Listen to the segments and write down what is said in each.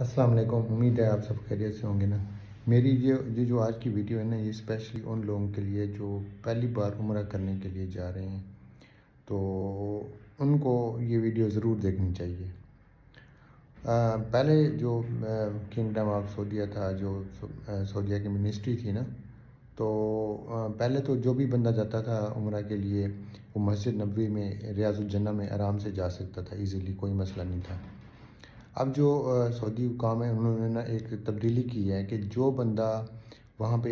السلام علیکم، امید ہے آپ سب خیریت سے ہوں گے نا۔ میری یہ جو آج کی ویڈیو ہے نا، یہ اسپیشلی ان لوگوں کے لیے جو پہلی بار عمرہ کرنے کے لیے جا رہے ہیں، تو ان کو یہ ویڈیو ضرور دیکھنی چاہیے۔ پہلے جو کنگڈم آف سعودیہ تھا، جو سعودیہ کی منسٹری تھی نا، تو پہلے تو جو بھی بندہ جاتا تھا عمرہ کے لیے وہ مسجد نبوی میں ریاض الجنہ میں آرام سے جا سکتا تھا، ایزیلی، کوئی مسئلہ نہیں تھا۔ اب جو سعودی حکام ہیں انہوں نے نا ایک تبدیلی کی ہے کہ جو بندہ وہاں پہ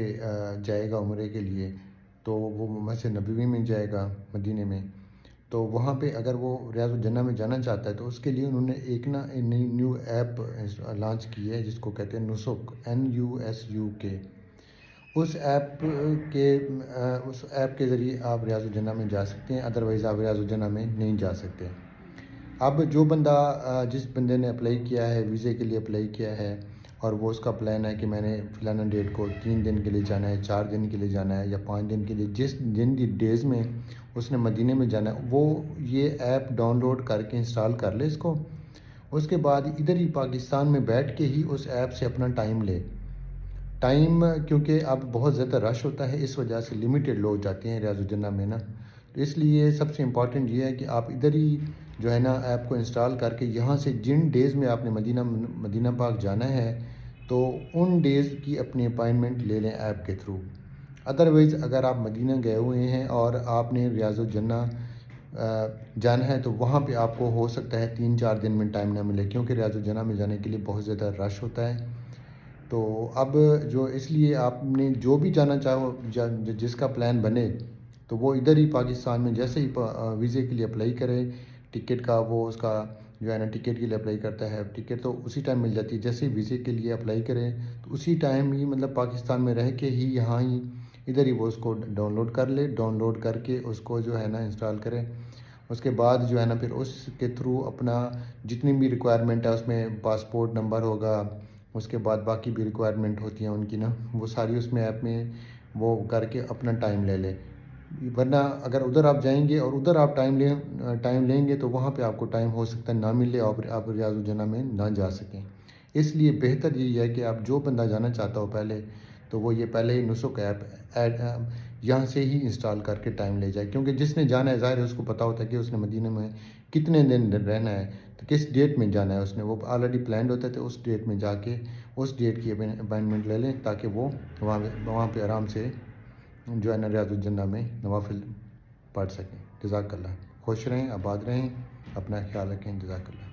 جائے گا عمرے کے لیے تو وہ مسجد نبوی میں جائے گا مدینے میں، تو وہاں پہ اگر وہ ریاض الجنہ میں جانا چاہتا ہے تو اس کے لیے انہوں نے ایک نیو ایپ لانچ کی ہے جس کو کہتے ہیں نسک، NUSUK۔ اس ایپ کے ذریعے آپ ریاض الجنہ میں جا سکتے ہیں، ادروائز آپ ریاض الجنہ میں نہیں جا سکتے۔ اب جو بندہ جس بندے نے اپلائی کیا ہے، ویزے کے لیے اپلائی کیا ہے، اور وہ اس کا پلان ہے کہ میں نے فلانا ڈیٹ کو 3 دن کے لیے جانا ہے، 4 دن کے لیے جانا ہے یا 5 دن کے لیے، جس جن ڈیز میں اس نے مدینے میں جانا ہے، وہ یہ ایپ ڈاؤن لوڈ کر کے انسٹال کر لے اس کو۔ اس کے بعد ادھر ہی پاکستان میں بیٹھ کے ہی اس ایپ سے اپنا ٹائم لے۔ کیونکہ اب بہت زیادہ رش ہوتا ہے، اس وجہ سے لمیٹڈ لوگ جاتے ہیں ریاض الجنہ میں نا، تو اس لیے سب سے امپورٹنٹ یہ ہے کہ آپ ادھر ہی جو ہے نا ایپ کو انسٹال کر کے یہاں سے جن ڈیز میں آپ نے مدینہ پاک جانا ہے تو ان ڈیز کی اپنی اپائنٹمنٹ لے لیں ایپ کے تھرو۔ ادروائز اگر آپ مدینہ گئے ہوئے ہیں اور آپ نے ریاض الجنہ جانا ہے تو وہاں پہ آپ کو ہو سکتا ہے 3-4 دن میں ٹائم نہ ملے، کیونکہ ریاض الجنہ میں جانے کے لیے بہت زیادہ رش ہوتا ہے۔ تو اب جو اس لیے آپ نے جو بھی جانا چاہو، جس کا پلان بنے تو وہ ادھر ہی پاکستان میں جیسے ہی ویزے کے لیے اپلائی کرے، ٹکٹ کا وہ اس کا جو ہے نا ٹکٹ کے لیے اپلائی کرتا ہے، ٹکٹ تو اسی ٹائم مل جاتی ہے، جیسے ہی ویزے کے لیے اپلائی کرے تو اسی ٹائم ہی مطلب پاکستان میں رہ کے ہی یہاں ہی ادھر ہی وہ اس کو ڈاؤن لوڈ کر لے، ڈاؤن لوڈ کر کے اس کو جو ہے نا انسٹال کرے۔ اس کے بعد جو ہے نا پھر اس کے تھرو اپنا جتنی بھی ریکوائرمنٹ ہے، اس میں پاسپورٹ نمبر ہوگا، اس کے بعد باقی بھی ریکوائرمنٹ ہوتی ہیں ان کی نا، وہ ساری اس میں ایپ میں وہ کر کے اپنا ٹائم لے لے۔ ورنہ اگر ادھر آپ جائیں گے اور ادھر آپ ٹائم لیں گے تو وہاں پہ آپ کو ٹائم ہو سکتا ہے نہ ملے اور آپ ریاض الجنہ میں نہ جا سکیں۔ اس لیے بہتر یہی ہے کہ آپ جو بندہ جانا چاہتا ہو پہلے تو وہ یہ پہلے ہی نسک ایپ یہاں سے ہی انسٹال کر کے ٹائم لے جائے، کیونکہ جس نے جانا ہے ظاہر ہے اس کو پتہ ہوتا ہے کہ اس نے مدینہ میں کتنے دن رہنا ہے، تو کس ڈیٹ میں جانا ہے، اس نے وہ آلریڈی پلانڈ ہوتا ہے، تو اس ڈیٹ میں جا کے اس ڈیٹ کی اپائنٹمنٹ لے لیں تاکہ وہ وہاں پہ آرام سے جو ہے نا ریاض الجنہ میں نوافل پڑھ سکیں۔ جزاک اللہ، خوش رہیں، آباد رہیں، اپنا خیال رکھیں، جزاک اللہ۔